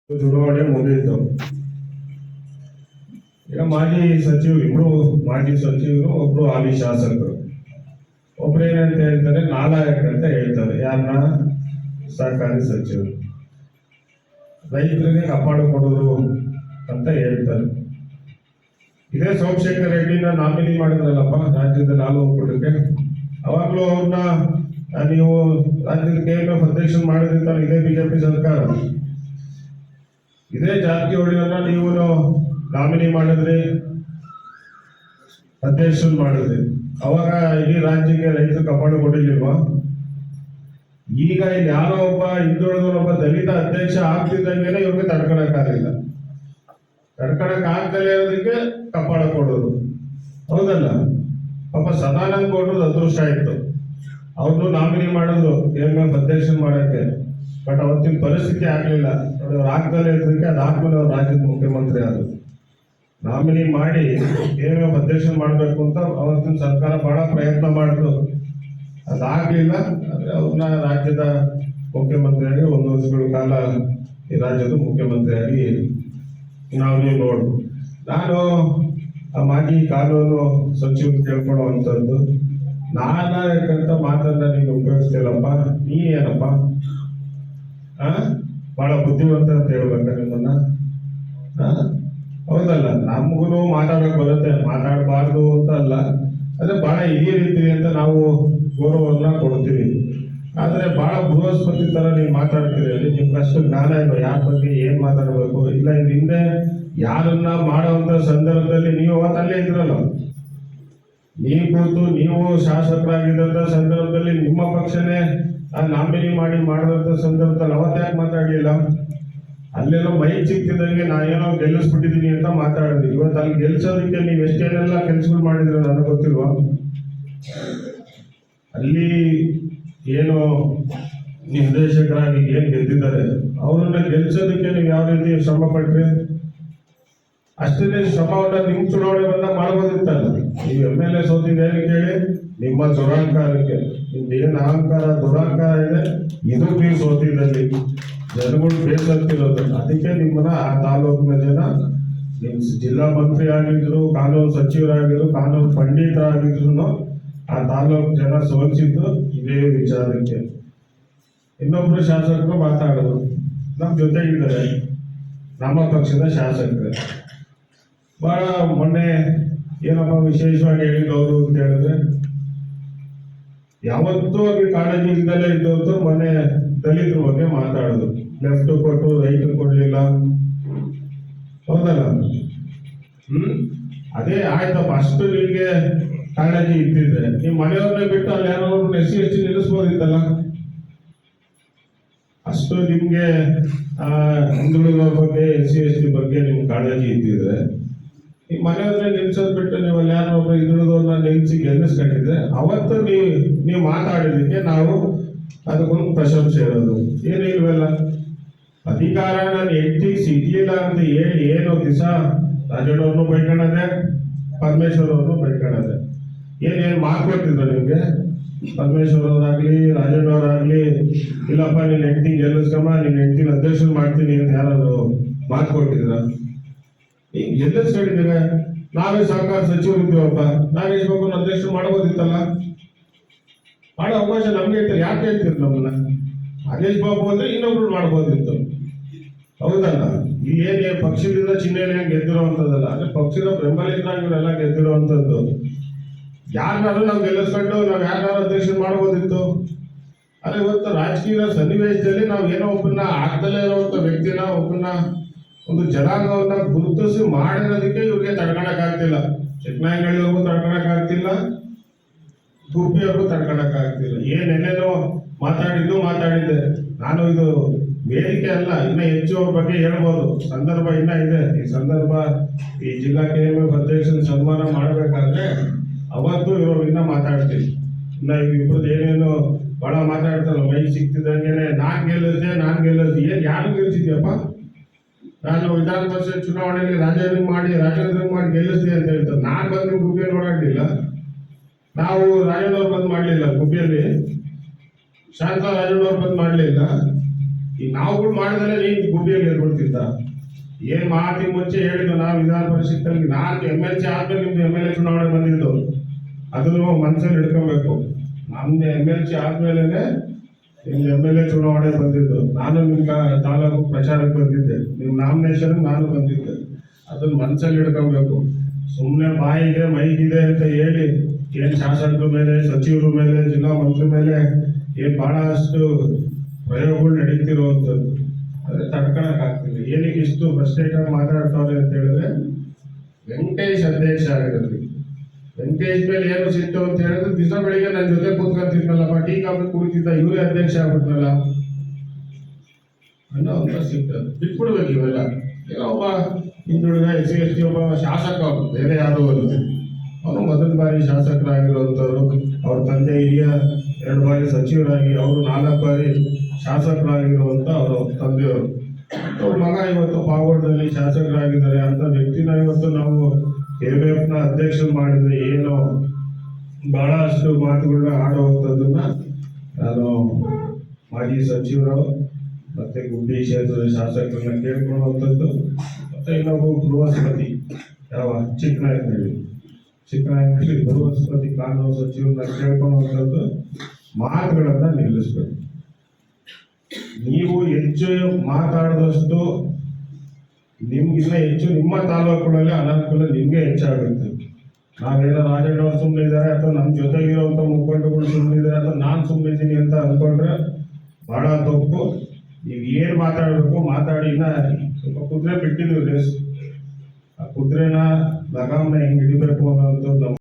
ಚುನಾವಣೆ ಮುಗಿಯಿತು. ಈಗ ಮಾಜಿ ಸಚಿವರು ಇಬ್ರು ಮಾಜಿ ಸಚಿವರು, ಒಬ್ರು ಹಾಲಿ ಶಾಸಕರು. ಒಬ್ರು ಏನಂತ ಹೇಳ್ತಾರೆ, ನಾಲಾಯಕ ಅಂತ ಹೇಳ್ತಾರೆ. ಯಾರನ್ನ? ಸಹಕಾರಿ ಸಚಿವರು. ರೈತರಿಗೆ ಕಾಪಾಡಿಕೊಡೋರು ಅಂತ ಹೇಳ್ತಾರೆ. ಇದೇ ಸೋಮಶೇಖರ್ ರೆಡ್ಡಿನ ನಾಮಿನಿ ಮಾಡಿದ್ರಲ್ಲಪ್ಪ ರಾಜ್ಯದ ಹಾಲು ಒಕ್ಕೂಟಕ್ಕೆ. ಅವಾಗ್ಲೂ ಅವ್ರನ್ನ ನೀವು ರಾಜ್ಯದ KMF ಅಧ್ಯಕ್ಷ ಮಾಡಿರ್ತಾರೆ ಇದೇ ಬಿಜೆಪಿ ಸರ್ಕಾರ. ಇದೇ ಜಾರಕಿಹೊಳಿಯನ್ನ ನೀವು ನಾಮಿನಿ ಮಾಡಿದ್ರಿ, ಅಧ್ಯಕ್ಷ ಮಾಡಿದ್ರಿ. ಅವಾಗ ಇಡೀ ರಾಜ್ಯಕ್ಕೆ ರೈತರು ಕಾಪಾಡಿಕೊಡಿಲ್ವಾ? ಈಗ ಇಲ್ಲಿ ಯಾರೋ ಒಬ್ಬ ಹಿಂದುಳಿದವರೊಬ್ಬ ದಲಿತ ಅಧ್ಯಕ್ಷ ಆಗ್ತಿದ್ದಂಗೆನೆ ಇವ್ರಿಗೆ ತಡ್ಕೊಳಕ್ಕಾಗಲಿಲ್ಲ. ತಡ್ಕೊಳಕ್ಕಾಗ್ದಲೇ ಇರೋದಕ್ಕೆ ಕಾಪಾಡಿಕೊಡೋದು. ಹೌದಲ್ಲ? ಪಾಪ ಸದಾನಂದ ಗೌಡ್ರದ್ದು ಅದೃಷ್ಟ ಇತ್ತು, ಅವ್ರನ್ನು ನಾಮಿನಿ ಮಾಡಿದ್ರು KMF ಅಧ್ಯಕ್ಷ ಮಾಡಕ್ಕೆ. ಬಟ್ ಅವತ್ತಿನ ಪರಿಸ್ಥಿತಿ ಆಗ್ಲಿಲ್ಲ. ಅವ್ರು ಆಗ್ದಲೇ ಇದ್ದಕ್ಕೆ ಅದಾದ್ಮೇಲೆ ಅವ್ರು ರಾಜ್ಯದ ಮುಖ್ಯಮಂತ್ರಿ ಆದ್ರು. ನಾಮಿನಿ ಮಾಡಿ KMF ಅಧ್ಯಕ್ಷ ಮಾಡಬೇಕು ಅಂತ ಅವತ್ತಿನ ಸರ್ಕಾರ ಬಹಳ ಪ್ರಯತ್ನ ಮಾಡಿದ್ರು. ಅದಾಗ್ಲಿಲ್ಲ. ಆದ್ರೆ ಅವ್ರನ್ನ ರಾಜ್ಯದ ಮುಖ್ಯಮಂತ್ರಿಯಾಗಿ 1 ವರ್ಷಗಳ ಕಾಲ ಈ ರಾಜ್ಯದ ಮುಖ್ಯಮಂತ್ರಿಯಾಗಿ ನಾವು ನೋಡು. ನಾನು ಆ ಮಾಜಿ ಕಾನೂನು ಸಚಿವರು ಕೇಳ್ಕೊಳ್ಳುವಂಥದ್ದು, ನಾನಾಯಕಂತ ಮಾತನ್ನ ನೀನು ಉಪಯೋಗಿಸ್ತಿಲ್ಲಪ್ಪ, ನೀ ಏನಪ್ಪ ಬಹಳ ಬುದ್ಧಿವಂತ ಅಂತ ಹೇಳ್ಬೇಕ ನಿಮ್ಮನ್ನ? ಹೌದಲ್ಲ? ನಮಗೂ ಮಾತಾಡಕ್ ಬರುತ್ತೆ, ಮಾತಾಡಬಾರ್ದು ಅಂತ ಅಲ್ಲ. ಅದೇ ಬಹಳ ಹಿರಿಯ ರೀತಿ ಅಂತ ನಾವು ಗೌರವನ್ನ ಕೊಡ್ತೀವಿ. ಆದ್ರೆ ಬಹಳ ಬೃಹಸ್ಪತಿ ತರ ನೀವು ಮಾತಾಡ್ತೀರಿ. ಅಲ್ಲಿ ನಿಮ್ಗೆ ಅಷ್ಟು ಜ್ಞಾನ ಇಲ್ಲ ಯಾರ ಬಗ್ಗೆ ಏನ್ ಮಾತಾಡ್ಬೇಕು. ಇಲ್ಲ ಇದ್ರ ಹಿಂದೆ ಯಾರನ್ನ ಮಾಡುವಂತ ಸಂದರ್ಭದಲ್ಲಿ ನೀವು ಅವತ್ತಲ್ಲೇ ಇದ್ರಲ್ಲ, ನೀವು ಕೂತು ನೀವು ಶಾಸಕರಾಗಿದ್ದಂತ ಸಂದರ್ಭದಲ್ಲಿ ನಿಮ್ಮ ಪಕ್ಷನೇ ನಾಮಿನಿ ಮಾಡಿದಂತ ಸಂದರ್ಭದಲ್ಲಿ ಅವತ್ತಾಗಿ ಮಾತಾಡಲಿಲ್ಲ. ಅಲ್ಲೇನೋ ಮೈಕ್ ಸಿಕ್ತಿದಂಗೆ ನಾ ಏನೋ ಗೆಲ್ಲಿಸ್ಬಿಟ್ಟಿದೀನಿ ಅಂತ ಮಾತಾಡಿದ್ವಿ. ಇವತ್ತು ಅಲ್ಲಿ ಗೆಲ್ಸೋದಕ್ಕೆ ನೀವು ಎಷ್ಟೇನೆಲ್ಲ ಕೆಲಸಗಳು ಮಾಡಿದ್ರೆ ನನಗೆ ಗೊತ್ತಿಲ್ವಾ? ಅಲ್ಲಿ ಏನು ನಿರ್ದೇಶಕರಾಗಿ ಏನ್ ಗೆದ್ದಿದ್ದಾರೆ ಅವ್ರನ್ನ ಗೆಲ್ಸೋದಕ್ಕೆ ನೀವು ಯಾವ ರೀತಿ ಶ್ರಮ ಪಟ್ರಿ, ಅಷ್ಟೇ ಶ್ರಮವನ್ನ ನಿಮ್ ಚುನಾವಣೆ ಬಂದಾಗ ಮಾಡ್ಬೋದಿತ್ತಲ್ಲ. ನೀವು MLA ಸೋತಿದ್ದೇನೆ ಕೇಳಿ ನಿಮ್ಮ ದುರಾಂಕಾರಕ್ಕೆ, ನಿಮ್ದು ಏನ್ ಅಹಂಕಾರ ದುರಾಂಕಾರ ಇದೆ ಇದು ನೀವು ಸೋತಿದ್ದಲ್ಲಿ ಜನಗಳು ಬೇಸತ್ತಿರೋದು. ಅದಕ್ಕೆ ನಿಮ್ಮನ್ನ ಆ ತಾಲೂಕಿನ ಜನ, ನಿಮ್ ಜಿಲ್ಲಾ ಮಂತ್ರಿ ಆಗಿದ್ರು, ಕಾನೂನು ಸಚಿವರಾಗಿದ್ರು, ಕಾನೂನು ಪಂಡಿತರಾಗಿದ್ರು ಆ ತಾಲೂಕು ಜನ ಸೋಲಿಸಿದ್ದು ಇದೇ ವಿಚಾರಕ್ಕೆ. ಇನ್ನೊಬ್ರು ಶಾಸಕರು ಮಾತಾಡೋದು ನಮ್ ಜೊತೆಗಿದ್ದಾರೆ, ನಮ್ಮ ಪಕ್ಷದ ಶಾಸಕರು. ಬಹಳ ಮೊನ್ನೆ ಏನಪ್ಪ ವಿಶೇಷವಾಗಿ ಹೇಳಿದವರು ಅಂತ ಹೇಳಿದ್ರೆ, ಯಾವತ್ತೂ ಅವ್ರಿಗೆ ಕಾಳಜಿ ಇದ್ದಲೇ ಇದ್ದವ್ರು ಮೊನ್ನೆ ದಲಿತರ ಬಗ್ಗೆ ಮಾತಾಡೋದು. ಲೆಫ್ಟ್ ಕೊಟ್ಟು ರೈಟ್ ಕೊಡ್ಲಿಲ್ಲ. ಹೌದಲ್ಲ? ಅದೇ ಆಯ್ತಪ್ಪ, ಅಷ್ಟು ನಿಮ್ಗೆ ಕಾಳಜಿ ಇದ್ದಿದ್ರೆ ನಿಮ್ ಮನೆಯವ್ರನ್ನೇ ಬಿಟ್ಟು ಅಲ್ಲಿ ಯಾರೋ SC ST ನಿಲ್ಲಿಸ್ಬೋದಿತ್ತಲ್ಲ. ಅಷ್ಟು ನಿಮ್ಗೆ ಹಿಂದುಳಿದವ್ರ ಬಗ್ಗೆ SC ST ಬಗ್ಗೆ ನಿಮ್ಗೆ ಕಾಳಜಿ ಇದ್ದಿದ್ರೆ ಈ ಮನೆಯವ್ರನ್ನೇ ನಿಲ್ಸೋದ್ ಬಿಟ್ಟು ನೀವು ಅಲ್ಲಿ ಯಾರೋ ಒಬ್ಬ ಹಿಂದುಳಿದವ್ರನ್ನ ನಿಲ್ಸಿ ಗೆಲ್ಲಿಸ್ಕೊಂಡಿದ್ರೆ ಅವತ್ತು ನೀವು ಮಾತಾಡಿದಕ್ಕೆ ನಾವು ಅದಕ್ಕೊಂದು ಪ್ರಶಂಸೆ ಇರೋದು. ಏನಿಲ್ವಲ್ಲ, ಅಧಿಕಾರ ನನ್ನ ಹೆಂಡತಿಗೆ ಸಿಗ್ಲಿಲ್ಲ ಅಂತ ಹೇಳಿ ಏನು ದಿವಸ ರಾಜಣ್ಣವ್ರನ್ನು ಬೈಕೊಳ್ಳೋದೆ, ಪರಮೇಶ್ವರ್ ಅವ್ರನ್ನು ಬೈಕೊಳ್ಳೋದೆ. ಏನೇನು ಮಾತು ಕೊಟ್ಟಿದ್ರು ನಿಮ್ಗೆ? ಪರಮೇಶ್ವರ್ ಅವರಾಗ್ಲಿ ರಾಜಣ್ಣವರಾಗ್ಲಿ, ಇಲ್ಲಪ್ಪ ನಿನ್ನ ಹೆಂಡತಿ ಗೆಲ್ಲಿಸ್ಕಮ್ಮ, ನಿನ್ನ ಹೆಂಡತಿನ ಅಧ್ಯಕ್ಷ ಮಾಡ್ತೀನಿ ಅಂತ ಯಾರಾದ್ರು ಮಾತು ಕೊಟ್ಟಿದ್ರ? ಗೆಲ್ಲಿಸ್ಕೊಂಡಿದ್ದೀರ. ನಾವೇ ಸಹಕಾರ ಸಚಿವರು ಇದ್ದೀವಪ್ಪ, ನಾಗೇಶ್ ಬಾಬುನ ಅಧ್ಯಕ್ಷ ಮಾಡ್ಬೋದಿತ್ತಲ್ಲ. ಮಾಡೋ ಅವಕಾಶ ನಮ್ಗೆ ಇರ್ತಾರೆ. ಯಾಕೆ ಹೇಳ್ತೀರಿ ನಮ್ಮನ್ನ? ನಾಗೇಶ್ ಬಾಬು ಅಂದ್ರೆ ಇನ್ನೊಬ್ರು ಮಾಡ್ಬೋದಿತ್ತು. ಹೌದಲ್ಲ? ಇಲ್ಲೇನೇ ಪಕ್ಷದಿಂದ ಚಿಹ್ನೆಯಲ್ಲಿ ಗೆದ್ದಿರುವಂತದ್ದಲ್ಲ, ಅಂದ್ರೆ ಪಕ್ಷದ ಬೆಂಬಲಿತರಾಗಿ ಇವರೆಲ್ಲ ಗೆದ್ದಿರುವಂತದ್ದು. ಯಾರನ್ನಾರು ನಾವು ಗೆಲ್ಲಿಸ್ಕೊಂಡು ನಾವು ಯಾರನ್ನಾರು ಅಧ್ಯಕ್ಷ ಮಾಡ್ಬೋದಿತ್ತು. ಆದ್ರೆ ಇವತ್ತು ರಾಜಕೀಯ ಸನ್ನಿವೇಶದಲ್ಲಿ ನಾವು ಏನೋ ಒಬ್ಬರನ್ನ ಆಗ್ದಲೇ ಇರುವಂತ ವ್ಯಕ್ತಿನ, ಒಬ್ಬರನ್ನ ಒಂದು ಜನಾಂಗವನ್ನ ಗುರುತಿಸಿ ಮಾಡಿರೋದಕ್ಕೆ ಇವ್ರಿಗೆ ತಡ್ಕೊಳಕ್ ಆಗ್ತಿಲ್ಲ. ಚಿಕ್ಕನಾಯಗಳಿಗೂ ತಡ್ಕೊಳಕ್ ಆಗ್ತಿಲ್ಲ, ಗುಬ್ಬಿಯವ್ರಿಗೂ ತಡ್ಕೊಳಕ್ ಆಗ್ತಿಲ್ಲ. ಏನೇನೇನೋ ಮಾತಾಡಿದ್ದೆ ನಾನು. ಇದು ವೇದಿಕೆ ಅಲ್ಲ, ಇನ್ನ ಹೆಚ್ಚು ಅವ್ರ ಬಗ್ಗೆ ಹೇಳ್ಬೋದು. ಸಂದರ್ಭ ಇನ್ನ ಇದೆ. ಈ ಸಂದರ್ಭ ಈ ಜಿಲ್ಲಾ KMF ಅಧ್ಯಕ್ಷನ ಸನ್ಮಾನ ಮಾಡ್ಬೇಕಾದ್ರೆ ಅವತ್ತು ಇವರು ಇನ್ನ ಮಾತಾಡ್ತೀವಿ. ಇನ್ನ ಇಬ್ಬರದ್ದು ಏನೇನು ಬಹಳ ಮಾತಾಡ್ತಾರಲ್ಲ, ಮೈ ಸಿಕ್ತಿದಂಗೆನೆ ನಾನ್ ಗೆಲ್ಲಿಸ್ದೆ. ಏನ್ ಯಾರು ಗೆಲ್ಸಿದ್ಯಪ್ಪ? ನಾನು ವಿಧಾನ ಪರಿಷತ್ ಚುನಾವಣೆಯಲ್ಲಿ ರಾಜೇಂದ್ರ ಮಾಡಿ ಗೆಲ್ಲಿಸ್ದೆ ಅಂತ ಹೇಳ್ತಾರೆ. ನಾನ್ ಬಂದು ಗುಬ್ಬಿಯಲ್ಲಿ ಓಡಾಡ್ಲಿಲ್ಲ, ನಾವು ರಾಜಣ್ಣವ್ರು ಬಂದ್ ಮಾಡ್ಲಿಲ್ಲ, ಗುಬ್ಬಿಯಲ್ಲಿ ಶಾಂತ ರಾಜಣ್ಣವ್ರು ಬಂದ್ ಮಾಡ್ಲಿಲ್ಲ. ಈಗ ನಾವುಗಳು ಮಾಡಿದ್ರೆ ನೀನು ಗುಬ್ಬಿಯಲ್ಲಿ ಎದ್ಬಿಡ್ತಿದ್ದ. ಏನ್ ಮಾತಿಗೆ ಮುಂಚೆ ಹೇಳಿದ್ದು ನಾವು ವಿಧಾನ ಪರಿಷತ್ತಲ್ಲಿ ನಾನು MLC ಆದ್ಮೇಲೆ ನಿಮ್ದು MLA ಚುನಾವಣೆ ಬಂದಿದ್ದು, ಅದನ್ನು ಮನಸ್ಸಲ್ಲಿ ಹಿಡ್ಕೊಬೇಕು. ನಮ್ದು MLC ಆದ್ಮೇಲೆ ನಿಮ್ದು MLA ಚುನಾವಣೆ ಬಂದಿದ್ದು. ನಾನು ನಿಮ್ಗೆ ತಾಲೂಕು ಪ್ರಚಾರಕ್ಕೆ ಬಂದಿದ್ದೆ, ನಿಮ್ ನಾಮಿನೇಷನ್ ನಾನು ಬಂದಿದ್ದೆ. ಅದನ್ನ ಮನಸ್ಸಲ್ಲಿ ಹಿಡ್ಕೊಬೇಕು. ಸುಮ್ಮನೆ ಬಾಯಿಗೆ ಮೈಗಿದೆ ಅಂತ ಹೇಳಿ ಏನ್ ಶಾಸಕರ ಮೇಲೆ, ಸಚಿವರ ಮೇಲೆ, ಜಿಲ್ಲಾ ಮಂತ್ರಿ ಮೇಲೆ ಏನ್ ಬಹಳಷ್ಟು ಪ್ರಯೋಗಗಳು ನಡೀತಿರುವಂಥದ್ದು ಅದೇ ತಡ್ಕೊಳಕ್ ಆಗ್ತಿಲ್ಲ. ಏನಕ್ಕೆ ಇಷ್ಟು ಫ್ರಸ್ಟ್ರೇಟ್ ಆಗಿ ಮಾತಾಡ್ತಾವ್ರೆ ಅಂತ ಹೇಳಿದ್ರೆ, ವೆಂಕಟೇಶ್ ಅಧ್ಯಕ್ಷ ಆಗಿರೋದ್ರಿ. ವೆಂಕಟೇಶ್ ಮೇಲೆ ಏನು ಸಿಟ್ಟು ಅಂತ ಹೇಳಿದ್ರೆ, ದಿವಸ ಬೆಳಿಗ್ಗೆ ನನ್ನ ಜೊತೆ ಕೂತ್ಕೊಂತಿದ್ನಲ್ಲಪ್ಪ, ಟೀ ಕಾಫಿ ಕುಡಿತಿದ್ದ, ಇವರೇ ಅಧ್ಯಕ್ಷ ಆಗ್ಬಿಟ್ನಲ್ಲ ಅನ್ನೋ ಅಂತ ಸಿಟ್ಟು. ಬಿಟ್ಬಿಡ್ಬೇಕು ಇವೆಲ್ಲ. ಏನೋ ಒಬ್ಬ ಹಿಂದುಳಿದ SC/ST ಒಬ್ಬ ಶಾಸಕ, ಬೇರೆ ಯಾರು ಅವರು ಮೊದಲ ಬಾರಿ ಶಾಸಕರಾಗಿರುವಂಥವ್ರು. ಅವ್ರ ತಂದೆ ಹಿರಿಯ 2 ಬಾರಿ ಸಚಿವರಾಗಿ, ಅವರು 4 ಬಾರಿ ಶಾಸಕರಾಗಿರುವಂತ ಅವರ ತಂದೆಯವರು. ಅವ್ರ ಮಗ ಇವತ್ತು ಪಾವಗಡದಲ್ಲಿ ಶಾಸಕರಾಗಿದ್ದಾರೆ ಅಂತ ವ್ಯಕ್ತಿನ ಇವತ್ತು ನಾವು KBF ಅಧ್ಯಕ್ಷರು ಮಾಡಿದ್ರೆ ಏನೋ ಬಹಳಷ್ಟು ಮಾತುಗಳನ್ನ ಆಡುವಂಥದ್ದನ್ನ ನಾನು ಮಾಜಿ ಸಚಿವರು ಮತ್ತೆ ಗುಬ್ಬಿ ಕ್ಷೇತ್ರದ ಶಾಸಕರನ್ನ ಕೇಳ್ಕೊಳ್ಳುವಂಥದ್ದು. ಮತ್ತೆ ಇನ್ನೊಬ್ಬ ಬೃಹಸ್ಪತಿ, ಯಾವ ಚಿಕ್ಕನಾಯಕನಹಳ್ಳಿ ಬೃಹಸ್ಪತಿ ಕಾನೂನು ಸಚಿವರನ್ನ ಕೇಳ್ಕೊಳ್ಳುವಂಥದ್ದು ಮಾತುಗಳನ್ನ ನಿಲ್ಲಿಸ್ಬೇಕು. ನೀವು ಹೆಚ್ಚು ಮಾತಾಡಿದಷ್ಟು ನಿಮ್ಗಿನ್ನ ಹೆಚ್ಚು ನಿಮ್ಮ ತಾಲೂಕುಗಳಲ್ಲಿ ಅನಾನುಕೂಲ ನಿಮ್ಗೆ ಹೆಚ್ಚಾಗುತ್ತೆ. ನಾವೇನೋ ರಾಜಣ್ಣ ಅವ್ರು ಸುಮ್ಮನೆ ಇದ್ದಾರೆ ಅಥವಾ ನಮ್ಮ ಜೊತೆಗಿರುವಂಥ ಮುಖಂಡಗಳು ಸುಮ್ಮನೆ ಇದ್ದಾರೆ ಅಥವಾ ನಾನು ಸುಮ್ಮನೆ ಇದ್ದೀನಿ ಅಂತ ಅಂದ್ಕೊಂಡ್ರೆ ಬಹಳ ತಪ್ಪು. ನೀವು ಏನು ಮಾತಾಡಬೇಕು ಮಾತಾಡಿ. ಇನ್ನ ಸ್ವಲ್ಪ ಕುದುರೆ ಬಿಟ್ಟಿದ್ದೀವಿ ರೇಸ್. ಆ ಕುದುರೆನ ಲಗಾಮ್ನ ಹೆಂಗೆ ಹಿಡಿಬೇಕು ಅನ್ನೋದು